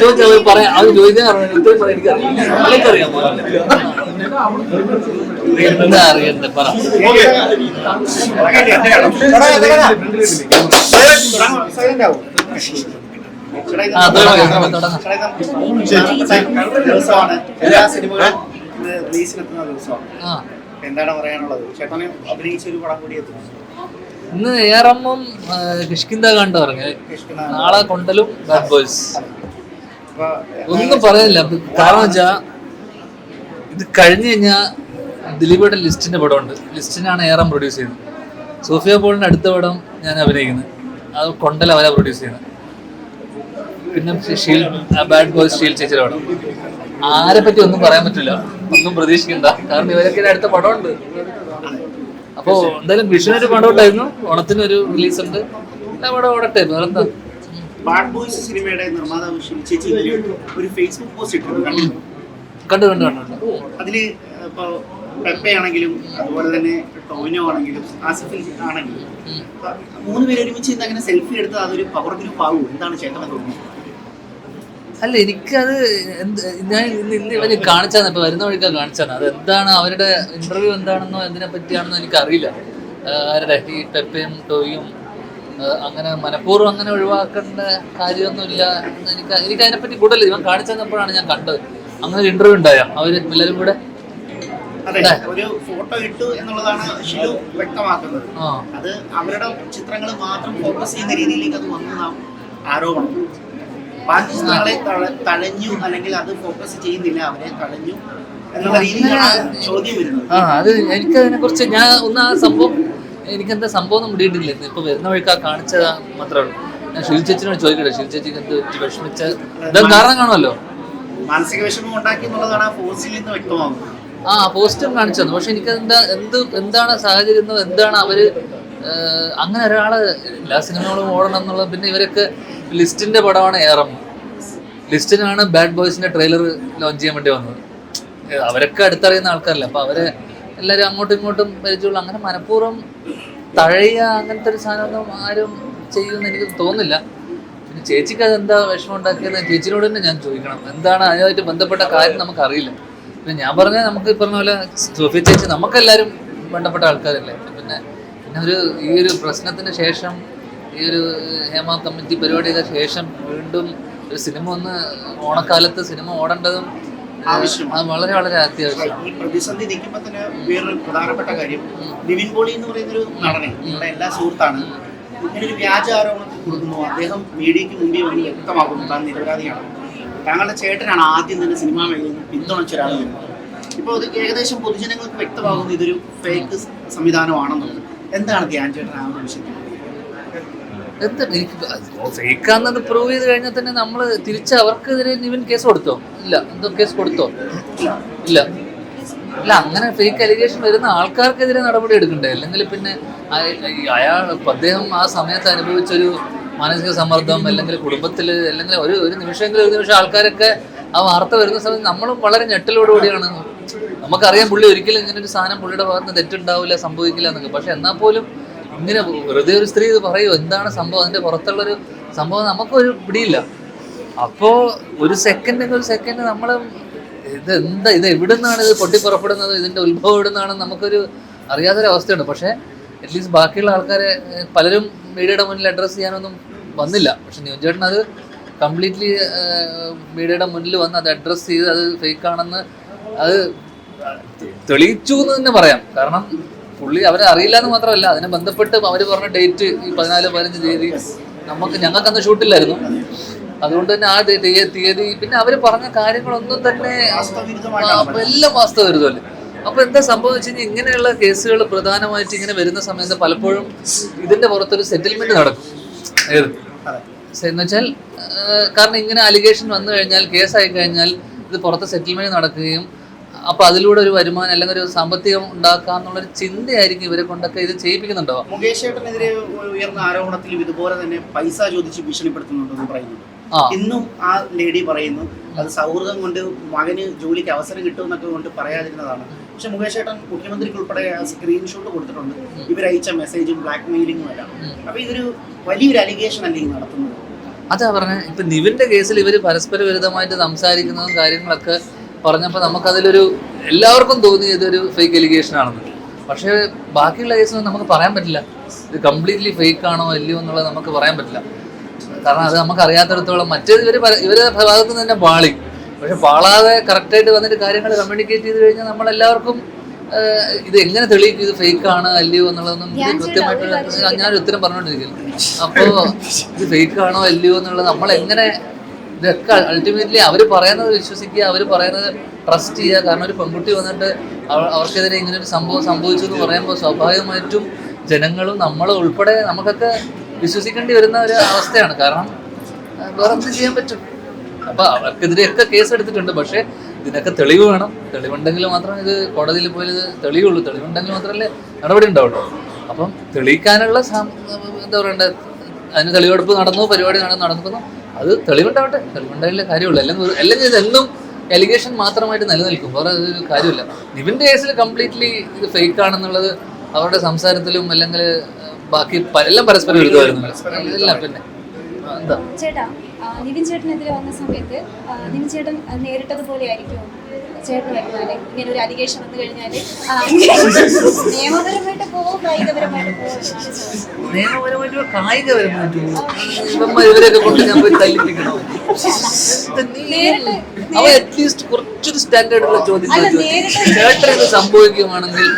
ചോദിച്ചത് പറയാം, അത് ചോദിക്കാൻ എനിക്കറിയാം. എന്താ അറിയണ്ടേ പറ. ദിവസമാണ് എല്ലാ സിനിമകളും റിലീസിനെത്തുന്ന ദിവസമാണ്. എന്താണ് പറയാനുള്ളത്? ചേട്ടനെ അഭിനയിച്ച ഒരു പടം കൂടി എത്തുന്നു. ഇന്ന് ഏറമ്മും കിഷ്കിന്ത കണ്ടു പറഞ്ഞു. നാളെ കൊണ്ടലും ബാഡ് ബോയ്സ്. ഒന്നും പറയാനില്ല. കാരണം വെച്ചാ ഇത് കഴിഞ്ഞു കഴിഞ്ഞാൽ ദിലീപേട്ടൻ ലിസ്റ്റിന്റെ പടമുണ്ട്. ലിസ്റ്റിനാണ് ഏറം പ്രൊഡ്യൂസ് ചെയ്യുന്നത്. സോഫിയ പോളിന്റെ അടുത്ത പടം ഞാൻ അഭിനയിക്കുന്നത്. അത് കൊണ്ടൽ അവരാ പ്രൊഡ്യൂസ് ചെയ്യുന്നത്. പിന്നെ ബാഡ് ബോയ്സ് ഷീൽ ചേച്ചിയുടെ പടം. ആരെ പറ്റി ഒന്നും പറയാൻ പറ്റില്ല, ഒന്നും പ്രതീക്ഷിക്കണ്ട. കാരണം ഇവരൊക്കെ അടുത്ത പടമുണ്ട്. അപ്പോ എന്തായാലും വിഷുവിനൊരു പടം ഉണ്ടായിരുന്നു, ഓണത്തിനൊരു റിലീസ് ഉണ്ട്. എല്ലാ പടം ഓടട്ടെ. വേറെന്താ? ബാഡ് ബോയ്സ് സിനിമയുടെ നിർമ്മാതാവ് ഷീൽ ചേച്ചി ഒരു ഫേസ്ബുക്ക് പോസ്റ്റ് ഇട്ടിട്ടുണ്ട്. കണ്ടു. അതില് ഇപ്പൊ പെപ്പെ ആണെങ്കിലും അതുപോലെ തന്നെ ടോവിനോ ആണെങ്കിലും ആസിഫ് ആണെങ്കിലും 3 പേര് ഒരുമിച്ച് ഇന്ന് അങ്ങനെ സെൽഫി എടുത്ത് അതൊരു പവർ ഗ്രൂപ്പ് ആകും. എന്താണ് ചേട്ടനെ തോന്നുന്നത്? അല്ല, എനിക്കത് ഞാൻ ഇന്ന് ഇവര് കാണിച്ചാന്ന്, ഇപ്പൊ വരുന്ന വഴിക്കാ കാണിച്ചാന്ന്. അത് എന്താണ് അവരുടെ ഇന്റർവ്യൂ എന്താണെന്നോ എന്തിനെ പറ്റിയാണെന്നോ എനിക്കറിയില്ല. ആരുടെ ഈ പെപ്പയും ടോയും അങ്ങനെ മനഃപൂർവ്വം അങ്ങനെ ഒഴിവാക്കേണ്ട കാര്യമൊന്നുമില്ല. എനിക്ക് അതിനെപ്പറ്റി കൂടുതൽ ഇവൻ കാണിച്ചപ്പോഴാണ് ഞാൻ കണ്ടത്. അങ്ങനെ ഒരു ഇന്റർവ്യൂ ഉണ്ടായ അവര് എല്ലാവരും കൂടെ അതെ, ഒരു ഫോട്ടോ ഇട്ടു എന്നുള്ളതാണ് ഷിലു വ്യക്തമാക്കുന്നത്. അത് അവരുടെ ചിത്രങ്ങൾ മാത്രം ഫോക്കസ് ചെയ്യുന്ന രീതിയിലേക്ക് അത് വന്ന ആരോപണം. ബാക്കി ചിത്രങ്ങളെ തഴഞ്ഞു, അല്ലെങ്കിൽ അത് ഫോക്കസ് ചെയ്യുന്നില്ല, അവരെ തഴഞ്ഞു എന്നുള്ള രീതിയിലാണ് ചോദ്യം വരുന്നത്. അത് എനിക്കതിനെ കുറിച്ച് ഞാൻ ആ സംഭവം എനിക്കെന്താ സംഭവം ഒന്നും മുടിയിട്ടില്ല. ഇപ്പൊ വരുന്ന വഴിക്കാ കാണിച്ചത് മാത്രമേ ഉള്ളൂ. ഞാൻ ഷിൽ ചേച്ചിനോട് ചോദിക്കട്ടെ, ഷിൽ ചേച്ചിക്ക് എന്ത് വിഷമിച്ച കാരണം കാണുമല്ലോ. മാനസിക വിഷമം ഉണ്ടാക്കി എന്നുള്ളതാണ് ആ പോസ്റ്റിൽ നിന്ന് വ്യക്തമാകുന്നത്. പോസ്റ്റും കാണിച്ചത്. പക്ഷെ എനിക്ക് എന്താണ് സാഹചര്യം, എന്താണ് അവര് അങ്ങനെ ഒരാള് എല്ലാ സിനിമകളും ഓടണം എന്നുള്ളത്. പിന്നെ ഇവരൊക്കെ ലിസ്റ്റിന്റെ പടമാണ് ഏറം. ലിസ്റ്റിനാണ് ബാഡ് ബോയ്സിന്റെ ട്രെയിലർ ലോഞ്ച് ചെയ്യാൻ വേണ്ടി വന്നത്. അവരൊക്കെ അടുത്തറിയുന്ന ആൾക്കാരല്ല. അപ്പൊ അവരെ എല്ലാവരും അങ്ങോട്ടും ഇങ്ങോട്ടും പരിചയമുള്ള, അങ്ങനെ മനഃപൂർവ്വം തഴയുക അങ്ങനത്തെ ഒരു സാധനമൊന്നും ആരും ചെയ്യുമെന്ന് എനിക്ക് തോന്നുന്നില്ല. പിന്നെ ചേച്ചിക്ക് അതെന്താ വിഷമം ഉണ്ടാക്കിയത് ചേച്ചിനോട് തന്നെ ഞാൻ ചോദിക്കണം. എന്താണ് അതിനായിട്ട് ബന്ധപ്പെട്ട കാര്യം നമുക്കറിയില്ല. പിന്നെ ഞാൻ പറഞ്ഞാൽ നമുക്ക് പറഞ്ഞ പോലെ സോഫിയ ചേച്ചി നമുക്കെല്ലാവരും ബന്ധപ്പെട്ട ആൾക്കാരല്ലേ. പിന്നെ ഈ ഒരു പ്രശ്നത്തിന് ശേഷം, ഈ ഒരു ഹേമ കമ്മിറ്റി പരിപാടിയുടെ ശേഷം വീണ്ടും ഒരു സിനിമ ഓണക്കാലത്ത് സിനിമ ഓടേണ്ടതും വളരെ വളരെ അത്യാവശ്യം. ഈ പ്രതിസന്ധി നിൽക്കുമ്പോൾ തന്നെ വേറൊരു പ്രധാനപ്പെട്ട കാര്യം, നിവിൻ പോളി എന്ന് പറയുന്നൊരു നടനെ നമ്മുടെ എല്ലാ സുഹൃത്താണ് ഇങ്ങനൊരു വ്യാജ ആരോപണത്തിൽ കൊടുക്കുന്നു. അദ്ദേഹം മീഡിയയ്ക്ക് മുമ്പിൽ വന്ന് വ്യക്തമാക്കുന്നു താൻ നിരപരാധിയാണ്. താങ്കളുടെ ചേട്ടനാണ് ആദ്യം തന്നെ സിനിമാ മേഖലയിൽ പിന്തുണച്ച ഒരാൾ വരുന്നത്. ഇപ്പോൾ അത് ഏകദേശം പൊതുജനങ്ങൾക്ക് വ്യക്തമാകുന്നു ഇതൊരു ഫേക്ക് സംവിധാനമാണെന്നുള്ളത്. എന്താണ് ധ്യാൻ ചേട്ടൻ ആ ഒരു വിഷയത്തിൽ? ഫേക്കാന്നത് പ്രൂവ് ചെയ്ത് കഴിഞ്ഞാൽ തന്നെ നമ്മൾ തിരിച്ച് അവർക്കെതിരെ നിവിൻ കേസ് കൊടുത്തോ? ഇല്ല. എന്തോ കേസ് കൊടുത്തോ? ഇല്ല. അങ്ങനെ ഫേക്ക് അലിഗേഷൻ വരുന്ന ആൾക്കാർക്കെതിരെ നടപടി എടുക്കണ്ടേ? അല്ലെങ്കിൽ പിന്നെ അദ്ദേഹം ആ സമയത്ത് അനുഭവിച്ചൊരു മാനസിക സമ്മർദ്ദം, അല്ലെങ്കിൽ കുടുംബത്തിൽ, അല്ലെങ്കിൽ ഒരു നിമിഷം ആൾക്കാരൊക്കെ ആ വാർത്ത വരുന്ന സമയത്ത് നമ്മളും വളരെ ഞെട്ടലോടുകൂടിയാണ്. നമുക്കറിയാം പുള്ളി ഒരിക്കലും ഇങ്ങനെ ഒരു സാധനം പുള്ളിയുടെ ഭാഗത്ത് തെറ്റുണ്ടാവില്ല, സംഭവിക്കില്ല എന്നൊക്കെ. പക്ഷെ എന്നാൽ പോലും ഇങ്ങനെ വെറുതെ ഒരു സ്ത്രീ ഇത് പറയുമോ? എന്താണ് സംഭവം? അതിന്റെ പുറത്തുള്ളൊരു സംഭവം നമുക്കൊരു പിടിയില്ല. അപ്പോ ഒരു സെക്കൻഡ് നമ്മൾ ഇത് എവിടെ നിന്നാണ് ഇത് പൊട്ടിപ്പുറപ്പെടുന്നത്, ഇതിന്റെ ഉത്ഭവം എവിടെ നിന്നാണ് നമുക്കൊരു അറിയാത്തൊരവസ്ഥയുണ്ട്. പക്ഷെ അറ്റ്ലീസ്റ്റ് ബാക്കിയുള്ള ആൾക്കാരെ പലരും മീഡിയയുടെ മുന്നിൽ അഡ്രസ്സ് ചെയ്യാനൊന്നും വന്നില്ല. പക്ഷെ നിവിൻ ചേട്ടൻ അത് കംപ്ലീറ്റ്ലി മീഡിയയുടെ മുന്നിൽ വന്ന് അത് അഡ്രസ്സ് ചെയ്ത് അത് ഫേക്കാണെന്ന് അത് തെളിയിച്ചു എന്ന് തന്നെ പറയാം. കാരണം പുള്ളി അവരെ അറിയില്ല എന്ന് മാത്രമല്ല, അതിനെ ബന്ധപ്പെട്ട് അവർ പറഞ്ഞ ഡേറ്റ് ഈ 14-15 തീയതി ഞങ്ങൾക്കന്ന് ഷൂട്ടില്ലായിരുന്നു. അതുകൊണ്ട് തന്നെ ആ തീയതി പിന്നെ അവർ പറഞ്ഞ കാര്യങ്ങളൊന്നും തന്നെ എല്ലാം വാസ്തവരുതല്ലേ. അപ്പൊ എന്താ സംഭവിച്ചു കഴിഞ്ഞാൽ ഇങ്ങനെയുള്ള കേസുകൾ പ്രധാനമായിട്ട് ഇങ്ങനെ വരുന്ന സമയത്ത് പലപ്പോഴും ഇതിന്റെ പുറത്തൊരു സെറ്റിൽമെന്റ് നടക്കും. എന്നുവെച്ചാൽ കാരണം ഇങ്ങനെ അലിഗേഷൻ വന്നു കഴിഞ്ഞാൽ, കേസായി കഴിഞ്ഞാൽ ഇത് പുറത്ത് സെറ്റിൽമെന്റ് നടക്കുകയും അപ്പൊ അതിലൂടെ ഒരു വരുമാനം അല്ലെങ്കിൽ ഒരു സാമ്പത്തികം ഉണ്ടാക്കാന്നുള്ളൊരു ചിന്തയായിരിക്കും ഇവരെ കൊണ്ടൊക്കെ ഇത് ചെയ്യിപ്പിക്കുന്നുണ്ടോ. മുകേഷ് ചേട്ടനെതിരെ ഉയർന്ന ആരോപണത്തിലും ഇതുപോലെ തന്നെ പൈസ ചോദിച്ച് ഭീഷണിപ്പെടുത്തുന്നുണ്ടെന്ന് പറയുന്നുണ്ട്. ഇന്നും ആ ലേഡി പറയുന്നു അത് സൗഹൃദം കൊണ്ട് മകന് ജോലിക്ക് അവസരം കിട്ടുമെന്നൊക്കെ കൊണ്ട് പറയാതിരുന്നതാണ്. പക്ഷെ മുകേഷ് ചേട്ടൻ മുഖ്യമന്ത്രിക്ക് ഉൾപ്പെടെ സ്ക്രീൻഷോട്ട് കൊടുത്തിട്ടുണ്ട് ഇവരയച്ച മെസ്സേജും ബ്ലാക്ക് മെയിലിങ്ങും എല്ലാം. അപ്പൊ ഇതൊരു വലിയൊരു അലിഗേഷൻ അല്ലേ നടത്തുന്നത്? അതാ പറഞ്ഞ ഇപ്പൊ നിവിന്റെ കേസിൽ ഇവര് പരസ്പര വിരുദ്ധമായിട്ട് സംസാരിക്കുന്നതും കാര്യങ്ങളൊക്കെ പറഞ്ഞപ്പോൾ നമുക്കതിലൊരു എല്ലാവർക്കും തോന്നി ഇതൊരു ഫേക്ക് എലിഗേഷൻ ആണെന്ന്. പക്ഷേ ബാക്കിയുള്ള കേസൊന്നും നമുക്ക് പറയാൻ പറ്റില്ല ഇത് കംപ്ലീറ്റ്ലി ഫേക്ക് ആണോ അല്ലയോ എന്നുള്ളത് നമുക്ക് പറയാൻ പറ്റില്ല. കാരണം അത് നമുക്ക് അറിയാത്തിടത്തോളം മറ്റേത് ഇവരുടെ ഭാഗത്ത് നിന്ന് തന്നെ പാളി. പക്ഷെ പാളാതെ കറക്റ്റായിട്ട് വന്നിട്ട് കാര്യങ്ങൾ കമ്മ്യൂണിക്കേറ്റ് ചെയ്ത് കഴിഞ്ഞാൽ നമ്മളെല്ലാവർക്കും ഇത് എങ്ങനെ തെളിയിക്കും ഇത് ഫേക്ക് ആണ് അല്ലയോ എന്നുള്ളതൊന്നും കൃത്യമായിട്ട് ഞാനൊരു ഉത്തരം പറഞ്ഞുകൊണ്ടിരിക്കുന്നു. അപ്പോൾ ഇത് ഫേക്ക് ആണോ അല്ലയോ എന്നുള്ളത് നമ്മളെങ്ങനെ ഇതൊക്കെ അൾട്ടിമേറ്റ്ലി അവർ പറയുന്നത് വിശ്വസിക്കുക, അവർ പറയുന്നത് ട്രസ്റ്റ് ചെയ്യുക. കാരണം ഒരു പെൺകുട്ടി വന്നിട്ട് അവർക്കെതിരെ ഇങ്ങനെ ഒരു സംഭവം സംഭവിച്ചു എന്ന് പറയുമ്പോൾ സ്വാഭാവികമായിട്ടും ജനങ്ങളും നമ്മളും ഉൾപ്പെടെ നമുക്കൊക്കെ വിശ്വസിക്കേണ്ടി വരുന്ന ഒരു അവസ്ഥയാണ്. കാരണം വേറെ എന്ത് ചെയ്യാൻ പറ്റും? അപ്പോൾ അവർക്കെതിരെയൊക്കെ കേസ് എടുത്തിട്ടുണ്ട്. പക്ഷേ ഇതിനൊക്കെ തെളിവ് വേണം. തെളിവുണ്ടെങ്കിൽ മാത്രമേ ഇത് കോടതിയിൽ പോയി ഇത് തെളിയുള്ളൂ. തെളിവുണ്ടെങ്കിൽ മാത്രമല്ലേ നടപടി ഉണ്ടാവുള്ളൂ. അപ്പം തെളിയിക്കാനുള്ള എന്താ പറയണ്ടത്, അതിന് തെളിവെടുപ്പ് നടന്നു, പരിപാടി നടക്കുന്നു. അത് തെളിവുണ്ടാവട്ടെ, തെളിവുണ്ടായാലേ കാര്യമുള്ളൂ. അല്ലെങ്കിൽ ഇതെന്നും എലിഗേഷൻ മാത്രമായിട്ട് നിലനിൽക്കും, വേറെ അതൊരു കാര്യമില്ല. നിവിൻ്റെ കേസിൽ കംപ്ലീറ്റ്ലി ഇത് ഫേക്ക് ആണെന്നുള്ളത് അവരുടെ സംസാരത്തിലും അല്ലെങ്കിൽ ബാക്കി എല്ലാം പരസ്പരം എഴുതുമായിരുന്നു എല്ലാം. പിന്നെ എന്താ ചേട്ടാ, നിവിൻ ചേട്ടനെതിരെ വന്ന സമയത്ത് നിവിൻ ചേട്ടൻ നേരിട്ടതുപോലെ ആയിരിക്കും ചേട്ടൻ വരുന്നാല് ഇങ്ങനെ ഒരു അലിഗേഷൻ വന്നു കഴിഞ്ഞാല് നിയമപരമായിട്ട് പോവോ കായികപരമായിട്ട് പോവോ? നിയമപരമായിട്ട് കായികപരമായിട്ട് ഇവരൊക്കെ കൊണ്ട് ഞാൻ പോയി തല്ലിപ്പിക്കണോ? അവ അറ്റ്ലീസ്റ്റ് കുറച്ചൊരു സ്റ്റാൻഡേർഡുള്ള ചോദ്യം ചേട്ടൻ ഇത് സംഭവിക്കുകയാണെങ്കിൽ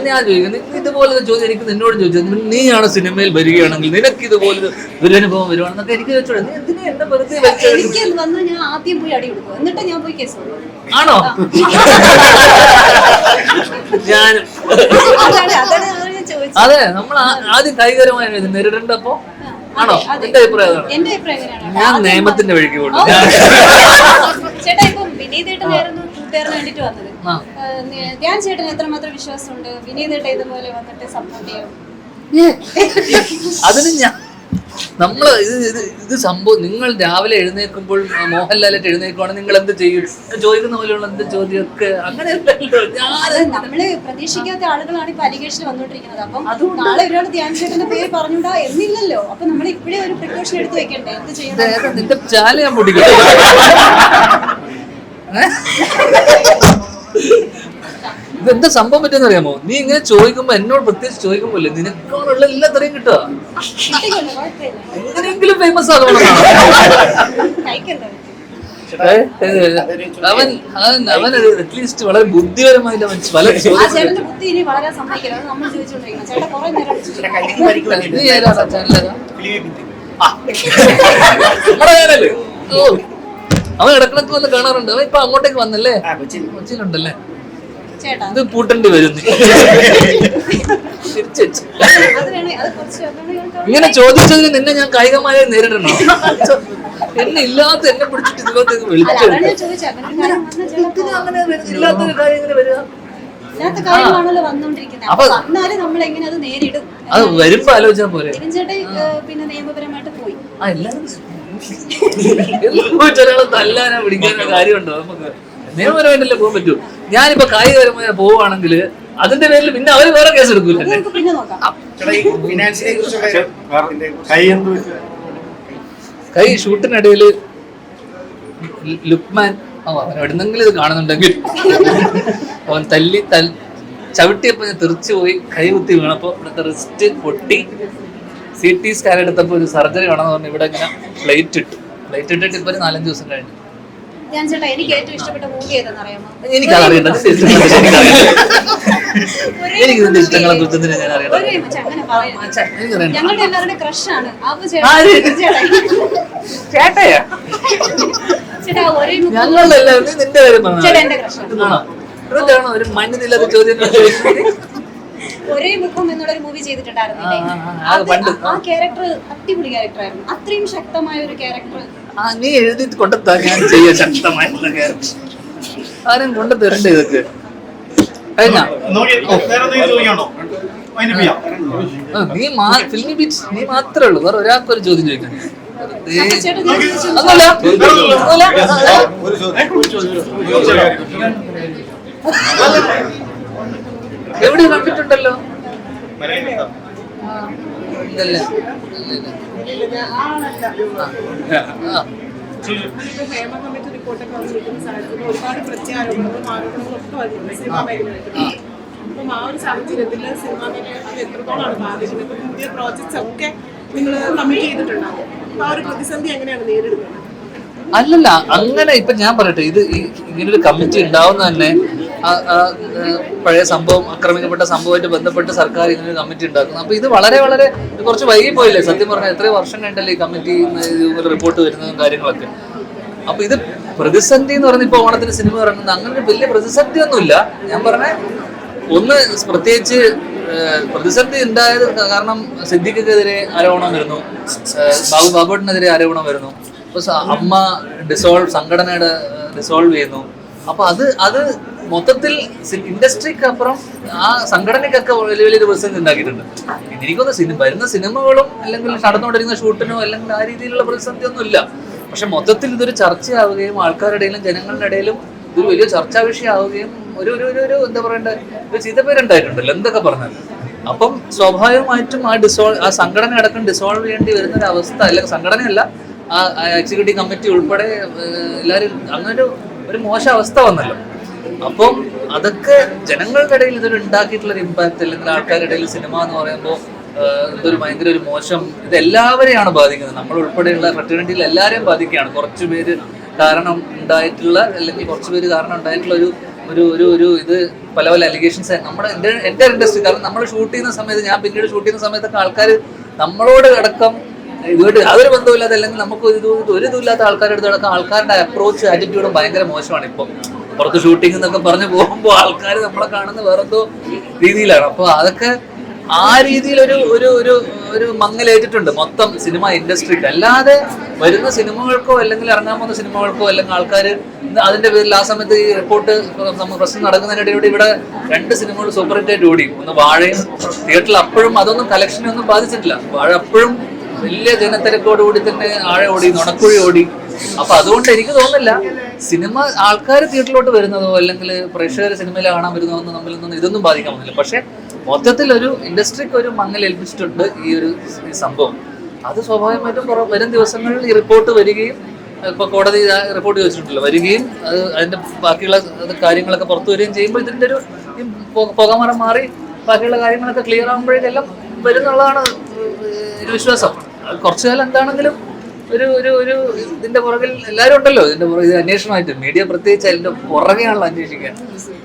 ഞാൻ ചോദിക്കുന്നത്, ഇതുപോലത്തെ ചോദ്യം എനിക്ക് നിന്നോട് ചോദിച്ചത്, നീയാണ് സിനിമയിൽ വരികയാണെങ്കിൽ നിനക്ക് ഇതുപോലെ ദുരനുഭവം വരുവാണെന്നൊക്കെ എനിക്ക് ചോദിച്ചോളൂ. നീ എന്തിനാ എന്നെ വെറുതെ എനിക്ക് വന്ന് ഞാൻ ആദ്യം പോയി അടി കൊടുക്കും, എന്നിട്ട് ഞാൻ പോയി കേസ് കൊടുക്കും. ആണോ? ഞാനും അതെ, നമ്മൾ ആദ്യം കായികപരമായി നേരിടേണ്ടപ്പോ ആണോ? എന്റെ അഭിപ്രായം ഞാൻ നിയമത്തിന്റെ വഴിക്ക് പോകും. ചേട്ടാ, ഇപ്പം വിനീതേട്ടനായിരുന്നു കൂട്ടുകാരന് വേണ്ടിട്ട് വന്നത്. ഞാൻ ചേട്ടന് എത്രമാത്രം വിശ്വാസമുണ്ട് വിനീതേട്ട ഇതുപോലെ വന്നിട്ട് സപ്പോർട്ട് ചെയ്യും? അതിന് ഞാൻ നമ്മള് ഇത് സംഭവം, നിങ്ങൾ രാവിലെ എഴുന്നേൽക്കുമ്പോൾ മോഹൻലാലായിട്ട് എഴുന്നേൽക്കുവാണെങ്കിൽ നിങ്ങൾ എന്ത് ചെയ്യും ചോദിക്കുന്ന പോലെയുള്ള എന്ത് ചോദ്യമൊക്കെ അങ്ങനെ നമ്മള് പ്രതീക്ഷിക്കാത്ത ആളുകളാണ് ഇപ്പൊ അലിഗേഷൻ വന്നോണ്ടിരിക്കുന്നത്. അപ്പം നാളെ ഒരാൾ ധ്യാൻ ചേട്ടന്റെ പേര് പറഞ്ഞൂടാ എന്നില്ലല്ലോ. അപ്പൊ നമ്മൾ ഇപ്പോഴേ ഒരു പ്രിക്കോഷൻ എടുത്ത് വെക്കണ്ടേ? എന്ത് ചെയ്യണം? നിന്റെ ചാല ഞാൻ പൊടിക്കും. ഇതെന്താ സംഭവം പറ്റുമെന്ന് അറിയാമോ? നീ ഇങ്ങനെ ചോദിക്കുമ്പോ എന്നോട് പ്രത്യേകിച്ച് ചോദിക്കുമ്പോല്ലേ നിനക്കാണുള്ള എല്ലാത്തരെയും കിട്ടുക. എങ്ങനെയെങ്കിലും ഫേമസ് ആകണം. അവൻ അറ്റ്ലീസ്റ്റ് വളരെ ബുദ്ധിപരമായിട്ട് അവൻ പല അവൻ ഇടക്കിടക്ക് വന്ന് കാണാറുണ്ട്. അവൻ ഇപ്പൊ അങ്ങോട്ടേക്ക് വന്നല്ലേ? കൊച്ചിയിലുണ്ടല്ലേ? ഇത് പൂട്ടേണ്ടി വരുന്നു. ഇങ്ങനെ ചോദിച്ചതിന് നിന്നെ ഞാൻ കായികമായി നേരിടണോ? എന്നെ ഇല്ലാത്ത എന്നെ പിടിച്ചിട്ട് ഇതുപോലത്തേക്ക് വിളിച്ചു. ഇല്ലാത്തൊരു കാര്യം എങ്ങനെ വരിക? അപ്പൊ അത് വരുമ്പോ ആലോചിച്ചാൽ പോലെ. പിന്നെ നിയമപരമായിട്ട് പോയി എല്ലാരും ഒരാളെ തല്ലാനോ പിടിക്കാനോ കാര്യമുണ്ടോ? നമുക്ക് നിയമപരമായിട്ടല്ലേ പോകാൻ പറ്റൂ. ഞാനിപ്പോ കായികപരമായി പോവുകയാണെങ്കിൽ അതിന്റെ പേരിൽ പിന്നെ അവര് വേറെ കേസ് എടുക്കൂലേ? കൈ ഷൂട്ടിനിടയിൽ ലുക്മാൻ എവിടുന്നെങ്കിലും ഇത് കാണുന്നുണ്ടെങ്കിൽ അവൻ ചവിട്ടിയപ്പോ ഞാൻ തെറിച്ചു പോയി, കൈ കുത്തി വീണപ്പോ ഇവിടുത്തെ റിസ്റ്റ് പൊട്ടി. CT സ്കാൻ എടുത്തപ്പോ ഒരു സർജറി വേണമെന്ന് പറഞ്ഞ് ഇവിടെ ഇങ്ങനെ പ്ലേറ്റ് ഇട്ടിട്ട് ഇപ്പൊ 4-5 ദിവസം കഴിഞ്ഞു. എനിക്ക് ഏറ്റവും ഇഷ്ടപ്പെട്ട മൂവി ഏതാണെന്ന് അറിയാമോ? എനിക്കറിയണ്ട. എനിക്ക് ഇതിന്റെ ഇഷ്ടങ്ങളെ കുറിച്ച് ഞാൻ അറിയണം. ഞങ്ങളുടെ എല്ലാവരുടെ ക്രഷാണ്. ചേട്ടയാ? ഞങ്ങളുടെ എല്ലാവരും നിന്റെ കാര്യം ഒരു മണ്ണില്ലാത്ത ചോദ്യം. ഒരേ മുഖം എന്നുള്ളൊരു മൂവി ചെയ്തിട്ടുണ്ടായിരുന്നില്ലേ? ആ ക്യാരക്ടർ അടിപൊളി ക്യാരക്ടറായിരുന്നു. അത്രയും ശക്തമായ ഒരു ക്യാരക്ടർ നീ എഴുതിട്ട് കൊണ്ടെത്താ ഞാൻ ചെയ്യാ. ശക്തമായിട്ടുള്ള ക്യാരക്ടർ ആരും കൊണ്ടു തരണ്ടേ ഇതൊക്കെ? കഴിഞ്ഞ നീ ഫിലിമി ബീച്ച് നീ മാത്രമേ ഉള്ളൂ, വേറെ ഒരാൾക്കൊരു ചോദ്യം ചോദിക്കാൻ. എവിടെ കണ്ടിട്ടുണ്ടല്ലോ? ഇല്ലല്ലേ? ഹേമ കമ്മിറ്റി റിപ്പോർട്ടൊക്കെ വന്നിരിക്കുന്ന സാഹചര്യത്തിൽ ഒരുപാട് പ്രത്യാരോപണങ്ങളും ആരോപണങ്ങളും ഒക്കെ വരുന്നുണ്ട് സിനിമാ മേഖലയായിട്ട്. അപ്പം ആ ഒരു സാഹചര്യത്തിൽ സിനിമാ മേഖല അത് എത്രത്തോളമാണ് ബാധിക്കുന്നത്? ഇപ്പം പുതിയ പ്രോജക്ട്സ് ഒക്കെ നിങ്ങൾ കമ്മിറ്റ് ചെയ്തിട്ടുണ്ടാവും. അപ്പോൾ ആ ഒരു പ്രതിസന്ധി എങ്ങനെയാണ് നേരിടുന്നത്? അല്ലല്ല, അങ്ങനെ ഇപ്പൊ ഞാൻ പറയട്ടെ, ഇത് ഇങ്ങനൊരു കമ്മിറ്റി ഉണ്ടാവുന്ന തന്നെ പഴയ സംഭവം, ആക്രമിക്കപ്പെട്ട സംഭവമായിട്ട് ബന്ധപ്പെട്ട് സർക്കാർ ഇങ്ങനൊരു കമ്മിറ്റി ഉണ്ടാക്കുന്നു. അപ്പൊ ഇത് വളരെ വളരെ കുറച്ച് വൈകി പോയില്ലേ സത്യം പറഞ്ഞാൽ. എത്രയോ വർഷം കഴിഞ്ഞല്ലേ ഈ കമ്മിറ്റി റിപ്പോർട്ട് വരുന്നതും കാര്യങ്ങളൊക്കെ. അപ്പൊ ഇത് പ്രതിസന്ധി എന്ന് പറഞ്ഞ ഇപ്പൊ ഓണത്തിന് സിനിമ ഇറങ്ങുന്ന അങ്ങനെ ഒരു വലിയ പ്രതിസന്ധി ഒന്നുമില്ല. ഞാൻ പറഞ്ഞ ഒന്ന് പ്രത്യേകിച്ച് പ്രതിസന്ധി ഉണ്ടായത് കാരണം സിദ്ദിഖിനെതിരെ ആരോപണം വരുന്നു, ബാബുട്ടിനെതിരെ ആരോപണം വരുന്നു. ഇപ്പൊ അമ്മ സംഘടനയുടെ ഡിസോൾവ് ചെയ്യുന്നു. അപ്പൊ അത് മൊത്തത്തിൽ ഇൻഡസ്ട്രിക്ക് അപ്പുറം ആ സംഘടനയ്ക്കൊക്കെ വലിയ വലിയൊരു പ്രതിസന്ധി ഉണ്ടാക്കിയിട്ടുണ്ട്. എനിക്കൊന്ന് വരുന്ന സിനിമകളും അല്ലെങ്കിൽ നടന്നുകൊണ്ടിരിക്കുന്ന ഷൂട്ടിനോ അല്ലെങ്കിൽ ആ രീതിയിലുള്ള പ്രതിസന്ധി ഒന്നും ഇല്ല. പക്ഷെ മൊത്തത്തിൽ ഇതൊരു ചർച്ചയാവുകയും ആൾക്കാരുടെ ഇടയിലും ജനങ്ങളുടെ ഇടയിലും ഇതൊരു വലിയ ചർച്ചാ വിഷയമാവുകയും ഒരു എന്താ പറയണ്ടേ, ഒരു ചീത്തപ്പേരുണ്ടായിട്ടുണ്ടല്ലോ എന്തൊക്കെ പറഞ്ഞാൽ. അപ്പം സ്വാഭാവികമായിട്ടും ആ സംഘടന അടക്കം ഡിസോൾവ് ചെയ്യേണ്ടി വരുന്ന ഒരു അവസ്ഥ, അല്ലെങ്കിൽ സംഘടനയല്ല ആ എക്സിക്യൂട്ടീവ് കമ്മിറ്റി ഉൾപ്പെടെ എല്ലാവരും അങ്ങനെ ഒരു മോശം അവസ്ഥ വന്നല്ലോ. അപ്പം അതൊക്കെ ജനങ്ങളുടെ ഇടയിൽ ഇതൊരു ഉണ്ടാക്കിയിട്ടുള്ളൊരു ഇമ്പാക്ട്, അല്ലെങ്കിൽ ആൾക്കാരുടെ ഇടയിൽ സിനിമ എന്ന് പറയുമ്പോൾ ഇതൊരു ഭയങ്കര ഒരു മോശം, ഇത് എല്ലാവരെയാണ് ബാധിക്കുന്നത്. നമ്മൾ ഉൾപ്പെടെയുള്ള ഫ്രറ്റേണിറ്റിയിൽ എല്ലാവരെയും ബാധിക്കുകയാണ്. കുറച്ച് പേര് കാരണം ഉണ്ടായിട്ടുള്ള, അല്ലെങ്കിൽ കുറച്ച് പേര് കാരണം ഉണ്ടായിട്ടുള്ള ഒരു ഇത് പല പല അലിഗേഷൻസ് നമ്മുടെ എൻ്റെ ഇൻഡസ്ട്രി. കാരണം നമ്മൾ ഷൂട്ട് ചെയ്യുന്ന സമയത്ത്, ഞാൻ പിന്നീട് ഷൂട്ട് ചെയ്യുന്ന സമയത്തൊക്കെ ആൾക്കാർ നമ്മളോട് അടക്കം ഇതുമായിട്ട് യാതൊരു ബന്ധമില്ലാത്ത, അല്ലെങ്കിൽ നമുക്ക് ഒരു ഇതുമില്ലാത്ത ആൾക്കാരുടെ അടുത്ത് അടക്കം ആൾക്കാരുടെ അപ്രോച്ച് ആറ്റിറ്റ്യൂഡും ഭയങ്കര മോശമാണ്. ഇപ്പം പുറത്ത് ഷൂട്ടിംഗ് എന്നൊക്കെ പറഞ്ഞ് പോകുമ്പോൾ ആൾക്കാർ നമ്മളെ കാണുന്ന വേറെന്തോ രീതിയിലാണ്. അപ്പോൾ അതൊക്കെ ആ രീതിയിൽ ഒരു മങ്ങലേറ്റിട്ടുണ്ട് മൊത്തം സിനിമ ഇൻഡസ്ട്രിക്ക്. അല്ലാതെ വരുന്ന സിനിമകൾക്കോ അല്ലെങ്കിൽ ഇറങ്ങാൻ പോകുന്ന സിനിമകൾക്കോ അല്ലെങ്കിൽ ആൾക്കാർ അതിന്റെ പേരിൽ ആ സമയത്ത് ഈ റിപ്പോർട്ട് പ്രശ്നം നടക്കുന്നതിനിടയിലൂടെ ഇവിടെ 2 സിനിമകൾ സൂപ്പർ ഹിറ്റായിട്ട് ഓടി. ഒന്ന് വാഴയും തിയേറ്ററിൽ അപ്പോഴും അതൊന്നും കളക്ഷനെ ഒന്നും ബാധിച്ചിട്ടില്ല. വാഴ അപ്പോഴും വലിയ ജനത്തിരക്കോടുകൂടി തന്നെ ഓടി, നുണക്കുഴി ഓടി. അപ്പൊ അതുകൊണ്ട് എനിക്ക് തോന്നുന്നില്ല സിനിമ ആൾക്കാർ തിയേറ്ററിലോട്ട് വരുന്നതോ അല്ലെങ്കിൽ പ്രേക്ഷകർ സിനിമയിൽ കാണാൻ വരുന്നതോ ഒന്നും നമ്മളിൽ നിന്നും ഇതൊന്നും ബാധിക്കാൻ പോകുന്നില്ല. പക്ഷെ മൊത്തത്തിൽ ഒരു ഇൻഡസ്ട്രിക്ക് ഒരു മങ്ങലേൽപ്പിച്ചിട്ടുണ്ട് ഈ സംഭവം. അത് സ്വാഭാവികമായിട്ടും വരും ദിവസങ്ങളിൽ ഈ റിപ്പോർട്ട് വരികയും, ഇപ്പൊ കോടതി റിപ്പോർട്ട് ചോദിച്ചിട്ടുണ്ടല്ലോ, വരികയും അതിന്റെ ബാക്കിയുള്ള കാര്യങ്ങളൊക്കെ പുറത്തു വരികയും ചെയ്യുമ്പോൾ ഇതിന്റെ ഒരു പുകമറ മാറി ബാക്കിയുള്ള കാര്യങ്ങളൊക്കെ ക്ലിയർ ആകുമ്പോഴേക്കെല്ലാം വരുന്നുള്ളതാണ് ഒരു വിശ്വാസം. കുറച്ചു കാലം എന്താണെങ്കിലും ഒരു ഇതിന്റെ പുറകിൽ എല്ലാവരും ഉണ്ടല്ലോ. ഇതിന്റെ പുറകിൽ അന്വേഷണമായിട്ട് മീഡിയ പ്രത്യേകിച്ച് അതിന്റെ പുറകെയാണല്ലോ അന്വേഷിക്കാൻ.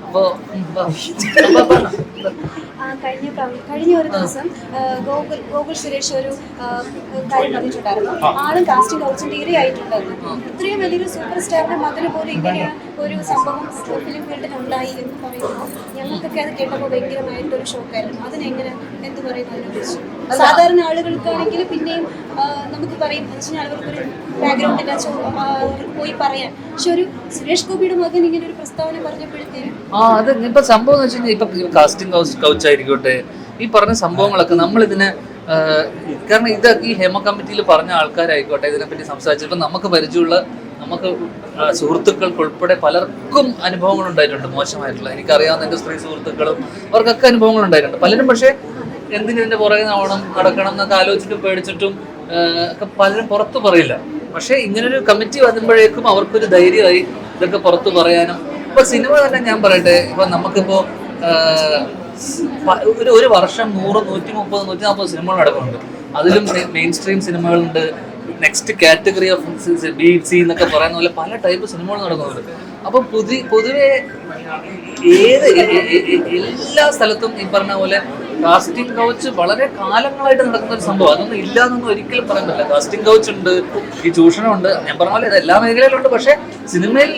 അപ്പോ കഴിഞ്ഞ ഒരു ദിവസം ഗോകുൽ സുരേഷ് ഒരു കാര്യം പറഞ്ഞിട്ടുണ്ടായിരുന്നു. ആളും കാസ്റ്റിംഗ് കൗച്ചിന്റെ ഇരയായിട്ടുണ്ടായിരുന്നു. ഇത്രയും വലിയൊരു സൂപ്പർ സ്റ്റാറിന്റെ മകന് പോലും ഇങ്ങനെ ഒരു സംഭവം ഫിലിം ഫീൽഡിൽ ഉണ്ടായി എന്ന് പറയുമ്പോൾ ഞങ്ങൾക്കൊക്കെ അത് കേട്ടപ്പോൾ ഭയങ്കരമായിട്ടൊരു ഷോക്കായിരുന്നു. അതിനെങ്ങനെ എന്ത് പറയുന്നു അതിനെക്കുറിച്ച്? സാധാരണ ആളുകൾക്കാണെങ്കിൽ പിന്നെയും നമുക്ക് പറയും അവർക്കൊരു ബാക്ക്ഗ്രൗണ്ട് ഇല്ല, പോയി പറയാൻ. പക്ഷെ ഒരു സുരേഷ് ഗോപിയുടെ മകൻ ഇങ്ങനെ ഒരു പ്രസ്താവന പറഞ്ഞപ്പോഴത്തേനും അത് ഇപ്പൊ സംഭവം എന്ന് വെച്ച് കഴിഞ്ഞാൽ ഇപ്പൊ കാസ്റ്റിംഗ് കൗച്ച് ആയിരിക്കട്ടെ, ഈ പറഞ്ഞ സംഭവങ്ങളൊക്കെ നമ്മളിതിനെ കാരണം ഈ ഹേമ കമ്മിറ്റിയിൽ പറഞ്ഞ ആൾക്കാരായിക്കോട്ടെ ഇതിനെപ്പറ്റി സംസാരിച്ചപ്പോൾ നമുക്ക് പരിചയമുള്ള നമുക്ക് സുഹൃത്തുക്കൾക്ക് ഉൾപ്പെടെ പലർക്കും അനുഭവങ്ങൾ ഉണ്ടായിട്ടുണ്ട് മോശമായിട്ടുള്ള. എനിക്കറിയാവുന്ന എൻ്റെ സ്ത്രീ സുഹൃത്തുക്കളും അവർക്കൊക്കെ അനുഭവങ്ങൾ ഉണ്ടായിട്ടുണ്ട്. പലരും പക്ഷേ എന്തിനെ പുറകെ നടക്കണം എന്നൊക്കെ ആലോചിച്ചിട്ടും പേടിച്ചിട്ടും ഒക്കെ പലരും പുറത്ത് പറയില്ല. പക്ഷെ ഇങ്ങനൊരു കമ്മിറ്റി വരുമ്പോഴേക്കും അവർക്കൊരു ധൈര്യമായി ഇതൊക്കെ പുറത്ത് പറയാനും. ഇപ്പൊ സിനിമ തന്നെ ഞാൻ പറയട്ടെ, ഇപ്പൊ നമുക്കിപ്പോ ഒരു വർഷം 100, 130, 140 സിനിമകൾ നടക്കുന്നുണ്ട്. അതിലും മെയിൻ സ്ട്രീം സിനിമകളുണ്ട്, next category of B C എന്നൊക്കെ പറയുന്ന പോലെ പല ടൈപ്പ് സിനിമകൾ നടക്കുന്നുണ്ട്. അപ്പൊ പൊതുവെ എല്ലാ സ്ഥലത്തും ഈ പറഞ്ഞ പോലെ കാസ്റ്റിംഗ് കൗച്ച് വളരെ കാലങ്ങളായിട്ട് നടക്കുന്ന ഒരു സംഭവം. അതൊന്നും ഇല്ല എന്നൊന്നും ഒരിക്കലും പറയാൻ പറ്റില്ല. കാസ്റ്റിംഗ് കൗച്ച് ഉണ്ട്, ഈ ചൂഷണമുണ്ട്, ഞാൻ പറഞ്ഞ പോലെ ഇത് എല്ലാ മേഖലയിലുണ്ട്. പക്ഷെ സിനിമയിൽ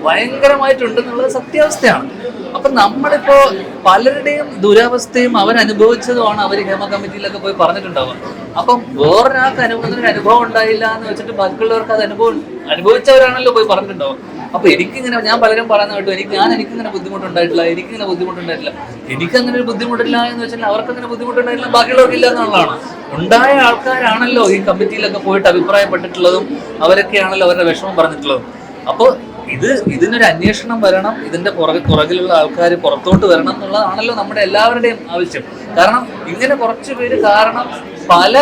ഭയങ്കരമായിട്ടുണ്ട് എന്നുള്ളത് സത്യാവസ്ഥയാണ്. അപ്പൊ നമ്മളിപ്പോ പലരുടെയും ദുരവസ്ഥയും അവരനുഭവിച്ചതുമാണ് അവർ ഹേമ കമ്മിറ്റിയിലൊക്കെ പോയി പറഞ്ഞിട്ടുണ്ടാവുക. അപ്പം വേറൊരാൾക്ക് അനുഭവം ഉണ്ടായില്ല എന്ന് വെച്ചിട്ട് ബാക്കിയുള്ളവർക്ക് അത് അനുഭവിച്ചവരാണല്ലോ പോയി പറഞ്ഞിട്ടുണ്ടാവുക. അപ്പൊ എനിക്കിങ്ങനെ ഞാൻ പലരും പറയുന്ന കേട്ടു, എനിക്കിങ്ങനെ ബുദ്ധിമുട്ടുണ്ടായിട്ടില്ല, എനിക്കിങ്ങനെ ബുദ്ധിമുട്ടുണ്ടായിട്ടില്ല. എനിക്കങ്ങനെ ഒരു ബുദ്ധിമുട്ടില്ല എന്ന് വെച്ചാൽ അവർക്കങ്ങനെ ബുദ്ധിമുട്ടുണ്ടായിട്ടില്ല, ബാക്കിയുള്ളവർക്കില്ല എന്നുള്ളതാണ്. ഉണ്ടായ ആൾക്കാരാണല്ലോ ഈ കമ്മിറ്റിയിലൊക്കെ പോയിട്ട് അഭിപ്രായപ്പെട്ടിട്ടുള്ളതും അവരൊക്കെയാണല്ലോ അവരുടെ വിഷമം പറഞ്ഞിട്ടുള്ളതും. അപ്പോൾ ഇതിനൊരു അന്വേഷണം വരണം, ഇതിന്റെ പുറകിലുള്ള ആൾക്കാർ പുറത്തോട്ട് വരണം എന്നുള്ളതാണല്ലോ നമ്മുടെ എല്ലാവരുടെയും ആവശ്യം. കാരണം ഇങ്ങനെ കുറച്ച് പേര് കാരണം പല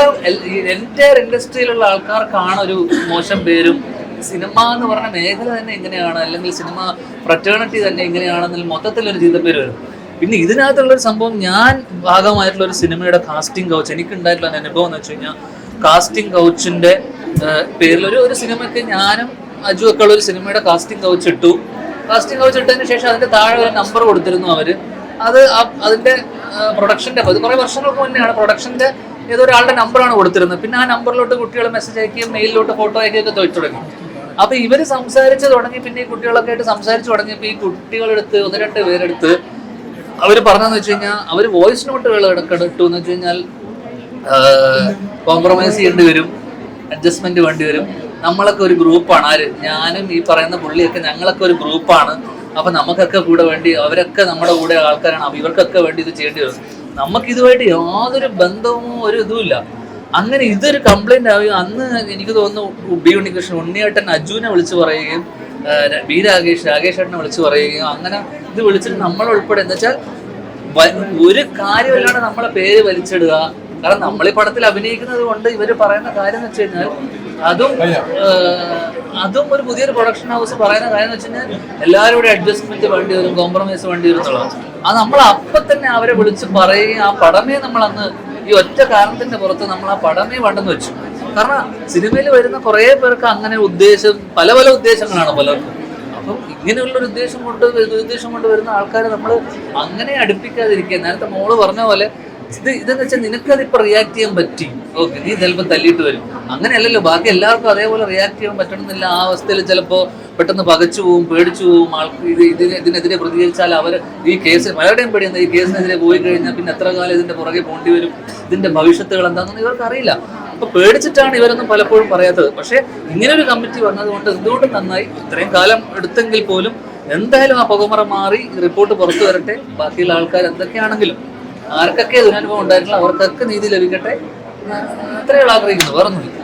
എൻ്റെ ഇൻഡസ്ട്രിയിലുള്ള ആൾക്കാർക്കാണ് ഒരു മോശം പേരും സിനിമ എന്ന് പറഞ്ഞ മേഖല തന്നെ എങ്ങനെയാണ്, അല്ലെങ്കിൽ സിനിമ ഫ്രറ്റേണിറ്റി തന്നെ എങ്ങനെയാണെന്നതിൽ മൊത്തത്തിലൊരു ചീത്തപ്പേര് വരും. പിന്നെ ഇതിനകത്തുള്ളൊരു സംഭവം, ഞാൻ ഭാഗമായിട്ടുള്ള ഒരു സിനിമയുടെ കാസ്റ്റിംഗ് കൗച്ച്, എനിക്കുണ്ടായിട്ടുള്ള അനുഭവം എന്ന് വെച്ച് കഴിഞ്ഞാൽ, കാസ്റ്റിംഗ് കൗച്ചിന്റെ പേരിൽ ഒരു സിനിമയ്ക്ക് ഞാനും അജു ഒക്കെ ഉള്ള ഒരു സിനിമയുടെ കാസ്റ്റിംഗ് കൗച്ച് ഇട്ടു. കാസ്റ്റിംഗ് കൗച്ച് ഇട്ടതിന് ശേഷം അതിന്റെ താഴെ ഒരു നമ്പർ കൊടുത്തിരുന്നു അവര്. അതിന്റെ പ്രൊഡക്ഷന്റെ, അത് കുറെ വർഷങ്ങൾക്ക് മുന്നെയാണ്, പ്രൊഡക്ഷന്റെ ഏതോ ഒരാളുടെ നമ്പറാണ് കൊടുത്തിരുന്നത്. പിന്നെ ആ നമ്പറിലോട്ട് കുട്ടികൾ മെസ്സേജ് അയക്കുകയും മെയിലിലോട്ട് ഫോട്ടോ അയക്കുകയൊക്കെ ചോദിച്ചു തുടങ്ങി. അപ്പൊ ഇവര് സംസാരിച്ച് തുടങ്ങി. പിന്നെ ഈ കുട്ടികളൊക്കെ ആയിട്ട് സംസാരിച്ച് തുടങ്ങിയപ്പോൾ ഈ കുട്ടികളെടുത്ത് 1-2 പേരെടുത്ത് അവര് പറഞ്ഞതെന്ന് വെച്ച് കഴിഞ്ഞാൽ, അവര് വോയിസ് നോട്ടുകൾ ഇട്ടു എന്ന് വെച്ച് കഴിഞ്ഞാൽ കോംപ്രമൈസ് ചെയ്യേണ്ടി വരും, അഡ്ജസ്റ്റ്മെന്റ് വേണ്ടി വരും, നമ്മളൊക്കെ ഒരു ഗ്രൂപ്പാണ്, ആര് ഞാനും ഈ പറയുന്ന പുള്ളിയൊക്കെ ഞങ്ങളൊക്കെ ഒരു ഗ്രൂപ്പാണ്, അപ്പൊ നമുക്കൊക്കെ കൂടെ വേണ്ടി, അവരൊക്കെ നമ്മുടെ കൂടെ ആൾക്കാരാണ്, അപ്പൊ ഇവർക്കൊക്കെ വേണ്ടി ഇത് ചെയ്യേണ്ടി വരും. നമുക്ക് ഇതുമായിട്ട് യാതൊരു ബന്ധവും ഒരു ഇതുമില്ല. അങ്ങനെ ഇതൊരു കംപ്ലൈന്റ് ആവുകയും അന്ന് എനിക്ക് തോന്നുന്നു ബി ഉണ്ണികൃഷ്ണൻ, ഉണ്ണിയേട്ടൻ അജുവിനെ വിളിച്ചു പറയുകയും ബി രാകേഷ് ഏട്ടനെ വിളിച്ചു പറയുകയും, അങ്ങനെ ഇത് വിളിച്ചിട്ട് നമ്മളുൾപ്പെടെ എന്ന് വെച്ചാൽ ഒരു കാര്യമല്ലാണ്ട് നമ്മളെ പേര് വലിച്ചിടുക. കാരണം നമ്മൾ ഈ പടത്തിൽ അഭിനയിക്കുന്നത് കൊണ്ട് ഇവര് പറയുന്ന കാര്യം എന്ന് വെച്ച് കഴിഞ്ഞാൽ, അതും ഒരു പുതിയൊരു പ്രൊഡക്ഷൻ ഹൗസ് പറയുന്ന കാര്യം എന്ന് വെച്ച് കഴിഞ്ഞാൽ, എല്ലാവരും കൂടെ അഡ്ജസ്റ്റ്മെന്റ് വേണ്ടി വരും, കോംപ്രമൈസ് വേണ്ടി വരും എന്നുള്ളത്. അത് നമ്മൾ അപ്പം തന്നെ അവരെ വിളിച്ച് പറയുകയും ആ പടമേ നമ്മൾ അന്ന് ഈ ഒറ്റ കാരണത്തിന്റെ പുറത്ത് നമ്മൾ ആ പടമേ വേണ്ടെന്ന് വെച്ചു. കാരണം സിനിമയിൽ വരുന്ന കുറേ പേർക്ക് അങ്ങനെ ഉദ്ദേശം, പല പല ഉദ്ദേശങ്ങളാണ് പലർക്കും. അപ്പം ഇങ്ങനെയുള്ളൊരു ഉദ്ദേശം കൊണ്ട് വരുന്ന ആൾക്കാരെ നമ്മൾ അങ്ങനെ അടുപ്പിക്കാതിരിക്കുക. നേരത്തെ മോള് പറഞ്ഞ പോലെ ഇതെന്ന് വെച്ചാൽ നിനക്കതിപ്പോ റിയാക്ട് ചെയ്യാൻ പറ്റി, ഓക്കെ, നീ ചിലപ്പോൾ തല്ലിയിട്ട് വരും, അങ്ങനെയല്ലല്ലോ. ബാക്കി എല്ലാവർക്കും അതേപോലെ റിയാക്ട് ചെയ്യാൻ പറ്റണമെന്നില്ല. ആ അവസ്ഥയിൽ ചിലപ്പോൾ പെട്ടെന്ന് പകച്ചു പോവും, പേടിച്ചു പോവും. ഇതിനെതിരെ പ്രതികരിച്ചാൽ അവർ ഈ കേസ്, പലരുടെയും പേടിയുന്നത് ഈ കേസിനെതിരെ പോയി കഴിഞ്ഞാൽ പിന്നെ എത്ര കാലം ഇതിന്റെ പുറകെ പോകേണ്ടി വരും, ഇതിന്റെ ഭവിഷ്യത്തുകൾ എന്താണെന്ന് ഇവർക്ക് അറിയില്ല. അപ്പൊ പേടിച്ചിട്ടാണ് ഇവരൊന്നും പലപ്പോഴും പറയാത്തത്. പക്ഷെ ഇങ്ങനെ ഒരു കമ്മിറ്റി വന്നതുകൊണ്ട് എന്തുകൊണ്ടും നന്നായി. ഇത്രയും കാലം എടുത്തെങ്കിൽ പോലും എന്തായാലും ആ പുകമറ മാറി റിപ്പോർട്ട് പുറത്തു വരട്ടെ. ബാക്കിയുള്ള ആൾക്കാർ എന്തൊക്കെയാണെങ്കിലും ആർക്കൊക്കെ ദുരനുഭവം ഉണ്ടായിട്ടുള്ള അവർക്കൊക്കെ നീതി ലഭിക്കട്ടെ, അത്രയുള്ള ആഗ്രഹിക്കുന്നു, വേറൊന്നുമില്ല.